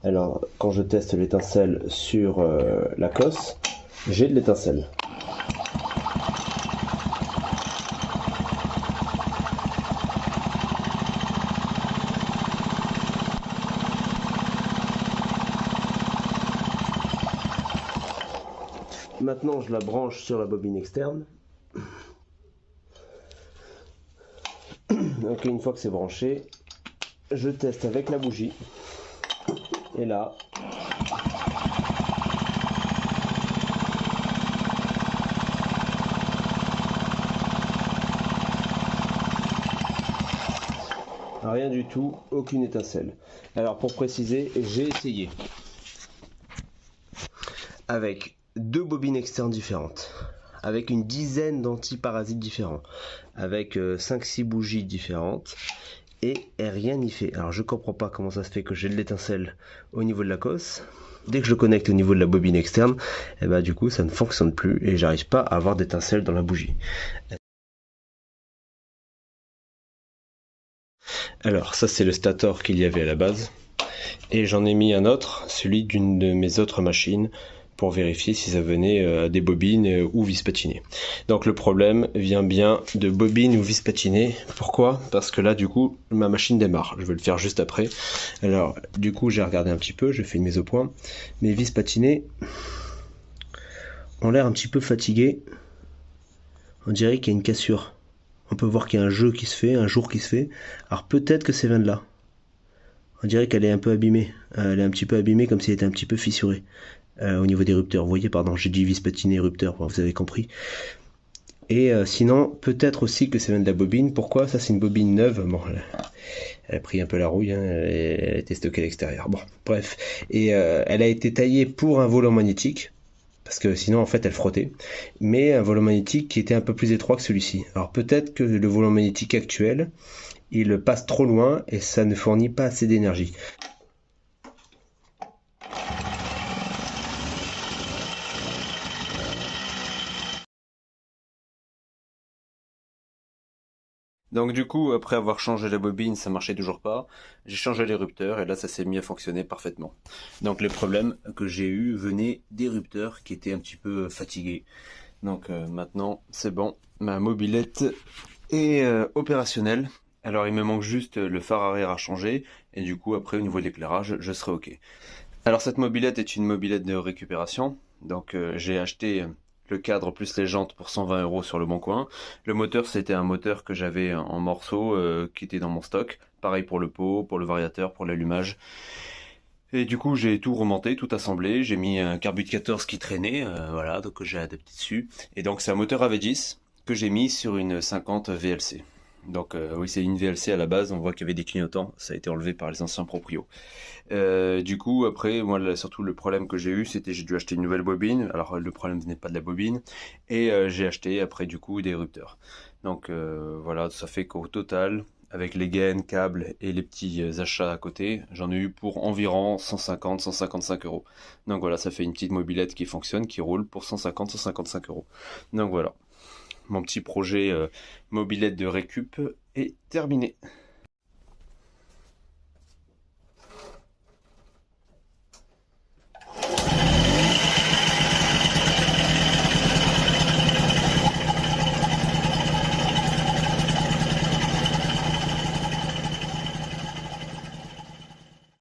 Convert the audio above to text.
Alors, quand je teste l'étincelle sur la cosse, j'ai de l'étincelle. Maintenant, je la branche sur la bobine externe. Donc, une fois que c'est branché, je teste avec la bougie. Et là, rien du tout, aucune étincelle. Alors pour préciser, j'ai essayé avec 2 bobines externes différentes, avec une dizaine d'antiparasites différents, avec 5-6 bougies différentes, et rien n'y fait. Alors je comprends pas comment ça se fait que j'ai de l'étincelle au niveau de la cosse. Dès que je le connecte au niveau de la bobine externe, et bah du coup ça ne fonctionne plus et j'arrive pas à avoir d'étincelle dans la bougie. Alors ça c'est le stator qu'il y avait à la base. Et j'en ai mis un autre, celui d'une de mes autres machines, pour vérifier si ça venait à des bobines ou vis patinées. Donc le problème vient bien de bobines ou vis patinées. Pourquoi? Parce que là du coup ma machine démarre. Je vais le faire juste après. Alors du coup j'ai regardé un petit peu, je fais une mise au point. Mes vis patinées ont l'air un petit peu fatiguées. On dirait qu'il y a une cassure. On peut voir qu'il y a un jeu qui se fait, un jour qui se fait. Alors peut-être que c'est vient de là. On dirait qu'elle est un peu abîmée. Elle est un petit peu abîmée comme si elle était un petit peu fissurée. Au niveau des rupteurs. Vous voyez, pardon, j'ai dit vis patiné rupteur, vous avez compris. Et sinon, peut-être aussi que ça vient de la bobine. Pourquoi? Ça, c'est une bobine neuve. Bon, elle a pris un peu la rouille, hein, elle a été stockée à l'extérieur. Bon, bref. Et elle a été taillée pour un volant magnétique. Parce que sinon, en fait, elle frottait. Mais un volant magnétique qui était un peu plus étroit que celui-ci. Alors peut-être que le volant magnétique actuel, il passe trop loin et ça ne fournit pas assez d'énergie. Donc du coup, après avoir changé la bobine, ça marchait toujours pas. J'ai changé les rupteurs et là, ça s'est mis à fonctionner parfaitement. Donc les problèmes que j'ai eu venaient des rupteurs qui étaient un petit peu fatigués. Donc maintenant, c'est bon, ma mobilette est opérationnelle. Alors il me manque juste le phare arrière à changer et du coup, après au niveau de l'éclairage, je serai ok. Alors cette mobilette est une mobilette de récupération. Donc j'ai acheté le cadre plus les jantes pour 120 € sur le bon coin. Le moteur, c'était un moteur que j'avais en morceaux qui était dans mon stock. Pareil pour le pot, pour le variateur, pour l'allumage. Et du coup, j'ai tout remonté, tout assemblé. J'ai mis un carbut 14 qui traînait, voilà, donc j'ai adapté dessus. Et donc c'est un moteur AV10 que j'ai mis sur une 50 VLC. Donc oui, c'est une VLC à la base. On voit qu'il y avait des clignotants. Ça a été enlevé par les anciens proprios. Du coup, après, moi, là, surtout le problème que j'ai eu, c'était j'ai dû acheter une nouvelle bobine. Alors, le problème venait pas de la bobine. Et j'ai acheté, après, du coup, des rupteurs. Donc, voilà, ça fait qu'au total, avec les gaines, câbles et les petits achats à côté, j'en ai eu pour environ 150-155 €. Donc voilà, ça fait une petite mobilette qui fonctionne, qui roule pour 150-155 €. Donc voilà, mon petit projet mobilette de récup est terminé.